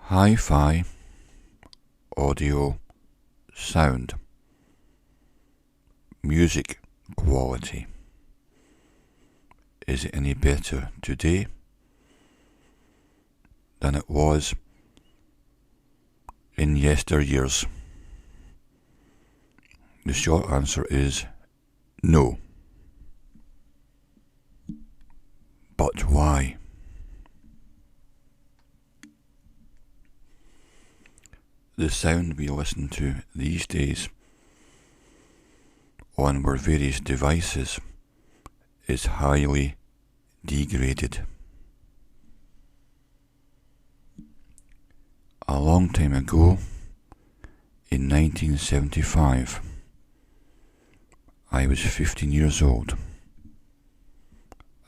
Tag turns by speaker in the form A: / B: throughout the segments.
A: Hi-fi audio sound, music quality. Is it any better today than it was in yesteryears? The short answer is no. But why? The sound we listen to these days on our various devices is highly degraded. A long time ago, in 1975, I was 15 years old,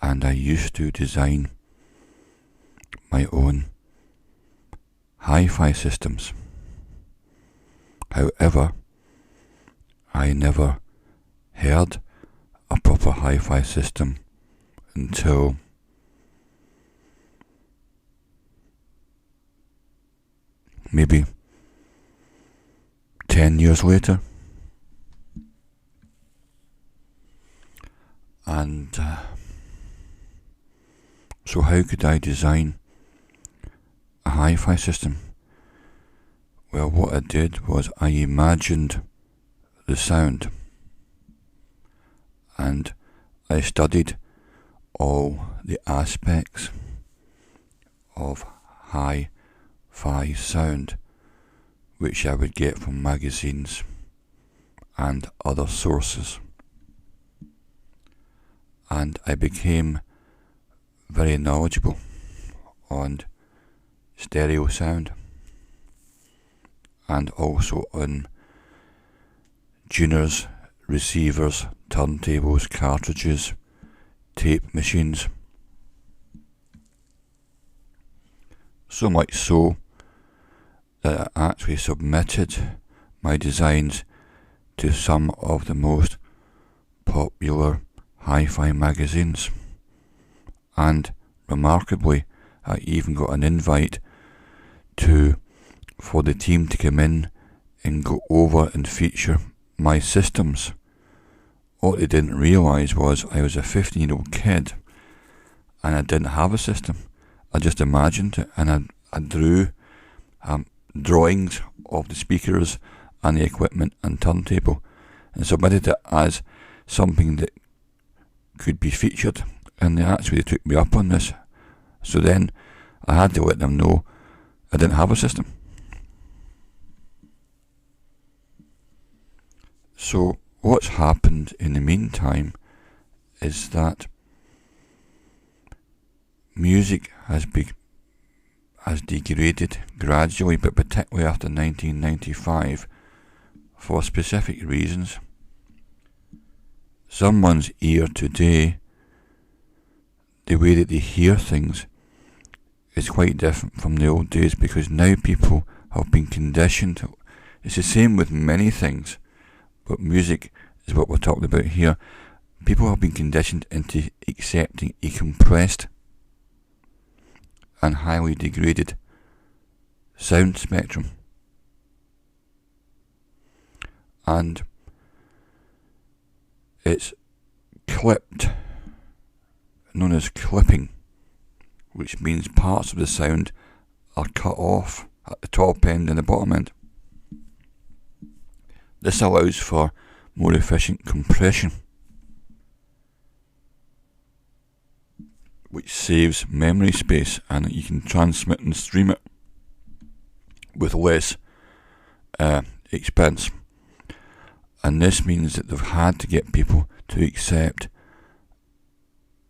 A: and I used to design my own hi-fi systems. However, I never heard a proper hi-fi system until maybe 10 years later. And so how could I design a hi-fi system? Well, what I did was I imagined the sound, and I studied all the aspects of hi-fi sound which I would get from magazines and other sources, and I became very knowledgeable on stereo sound and also on tuners, receivers, turntables, cartridges, tape machines. So much so that I actually submitted my designs to some of the most popular hi-fi magazines, and remarkably I even got an invite for the team to come in and go over and feature my systems. What they didn't realise was I was a 15-year-old kid and I didn't have a system. I just imagined it, and I drew drawings of the speakers and the equipment and turntable and submitted it as something that could be featured, and they actually took me up on this. So then I had to let them know I didn't have a system. So what's happened in the meantime is that music has degraded gradually, but particularly after 1995, for specific reasons. Someone's ear today, the way that they hear things, is quite different from the old days, because now people have been conditioned. It's the same with many things, but music is what we're talking about here. People have been conditioned into accepting a compressed and highly degraded sound spectrum. And it's clipped, known as clipping, which means parts of the sound are cut off at the top end and the bottom end. This allows for more efficient compression, which saves memory space, and you can transmit and stream it with less expense. And this means that they've had to get people to accept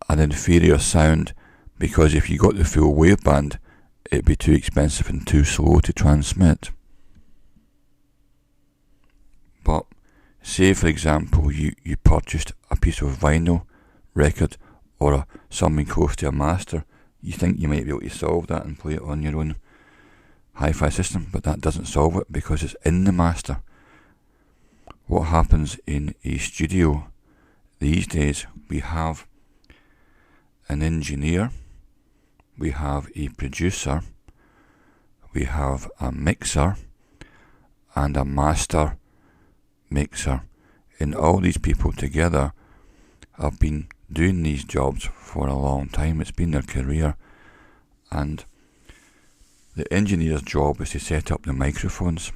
A: an inferior sound, because if you got the full waveband, it'd be too expensive and too slow to transmit. But say, for example, you purchased a piece of vinyl record or something close to a master. You think you might be able to solve that and play it on your own hi-fi system, but that doesn't solve it because it's in the master. What happens in a studio these days, we have an engineer, we have a producer, we have a mixer and a master mixer. And all these people together have been doing these jobs for a long time. It's been their career. And the engineer's job is to set up the microphones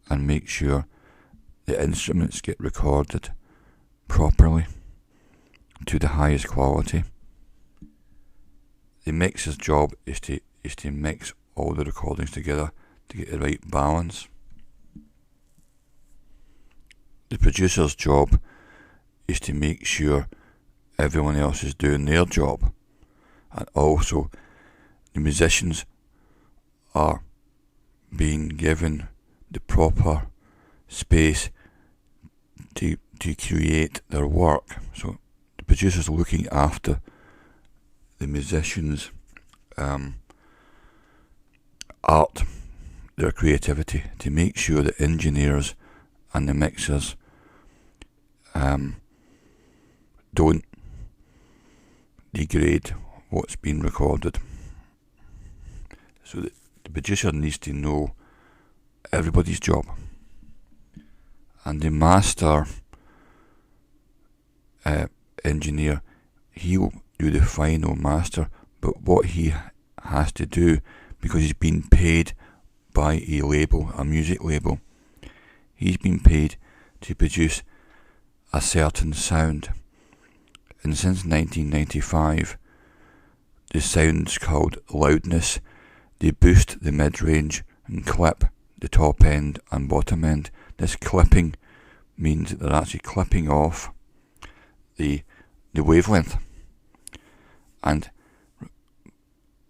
A: and make sure the instruments get recorded properly to the highest quality. The mixer's job is to mix all the recordings together to get the right balance. The producer's job is to make sure everyone else is doing their job, and also the musicians are being given the proper space to create their work. So the producer's looking after the musicians' art, their creativity, to make sure the engineers and the mixers don't degrade what's been recorded. So the producer needs to know everybody's job. And the master engineer, he'll do the final master, but what he has to do, because he's been paid by a label, a music label, he's been paid to produce a certain sound. And since 1995, the sound's called loudness. They boost the mid-range and clip the top end and bottom end. This clipping means that they're actually clipping off the wavelength. And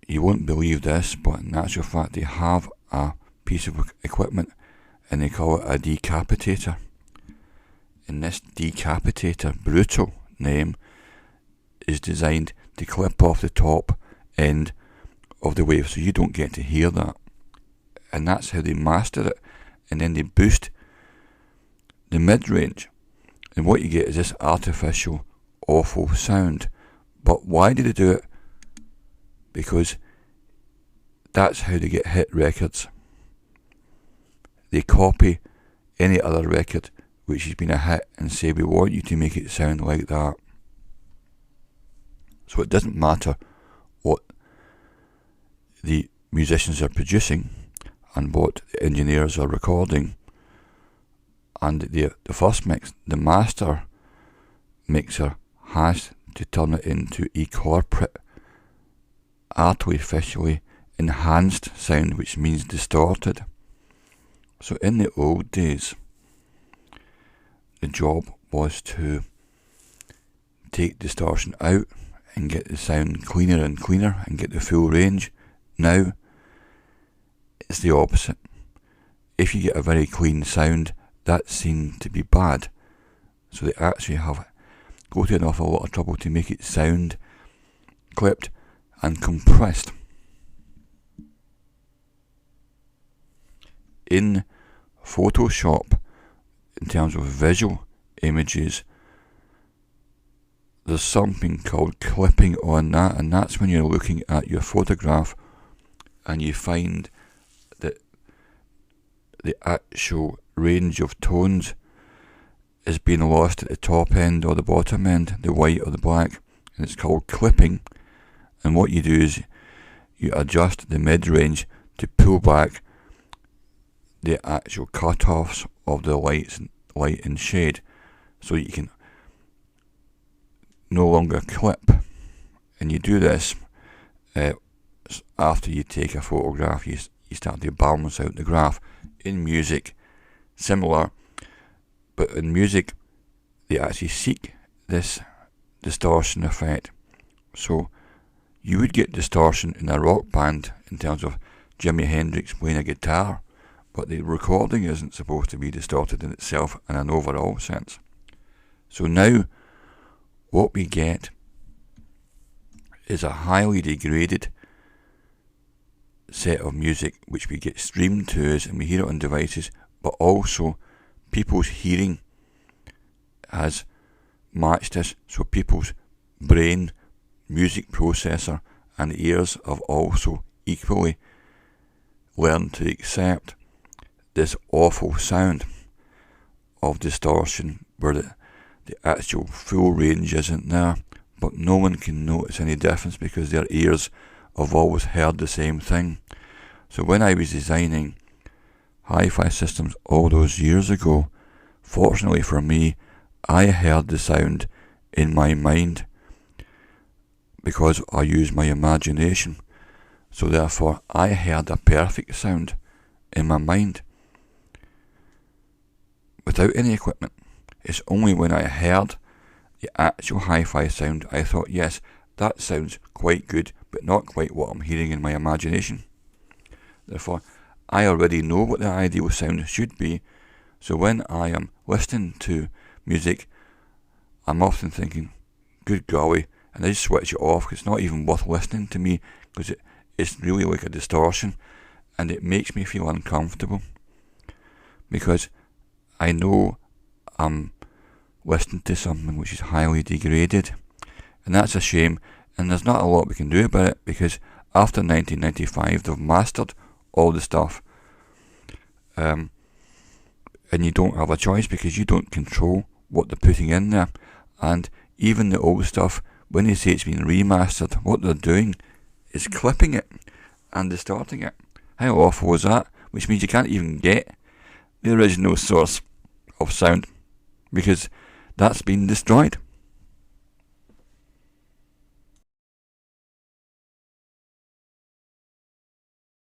A: you won't believe this, but in actual fact they have a piece of equipment and they call it a decapitator. And this decapitator, brutal name, is designed to clip off the top end of the wave so you don't get to hear that. And that's how they master it. And then they boost the mid-range. And what you get is this artificial, awful sound. But why do they do it? Because that's how they get hit records. They copy any other record which has been a hit and say, we want you to make it sound like that. So it doesn't matter what the musicians are producing and what the engineers are recording. And the first mix, the master mixer, has to turn it into a corporate, artificially enhanced sound, which means distorted. So in the old days, the job was to take distortion out and get the sound cleaner and cleaner and get the full range. Now, it's the opposite. If you get a very clean sound, that's seen to be bad. So they actually go to an awful lot of trouble to make it sound clipped and compressed. In Photoshop, in terms of visual images, there's something called clipping on that, and that's when you're looking at your photograph and you find that the actual range of tones is being lost at the top end or the bottom end, the white or the black, and it's called clipping. And what you do is you adjust the mid-range to pull back the actual cut-offs of the light and shade, so you can no longer clip. And you do this after you take a photograph. You start to balance out the graph. In music, similar, but in music they actually seek this distortion effect. So you would get distortion in a rock band in terms of Jimi Hendrix playing a guitar, but the recording isn't supposed to be distorted in itself in an overall sense. So now what we get is a highly degraded set of music which we get streamed to us and we hear it on devices, but also people's hearing has matched this, so people's brain, music processor and ears have also equally learn to accept this awful sound of distortion where the actual full range isn't there, but no one can notice any difference because their ears have always heard the same thing. So when I was designing hi-fi systems all those years ago, fortunately for me, I heard the sound in my mind because I used my imagination. So therefore, I heard a perfect sound in my mind without any equipment. It's only when I heard the actual hi-fi sound I thought, yes, that sounds quite good, but not quite what I'm hearing in my imagination. Therefore, I already know what the ideal sound should be, so when I am listening to music, I'm often thinking, good golly, and I just switch it off. It's not even worth listening to me because it's really like a distortion, and it makes me feel uncomfortable because I know I'm listening to something which is highly degraded, and that's a shame, and there's not a lot we can do about it because after 1995 they've mastered all the stuff, and you don't have a choice because you don't control what they're putting in there. And even the old stuff, when they say it's been remastered, what they're doing is clipping it and distorting it. How awful is that? Which means you can't even get the original source of sound because that's been destroyed.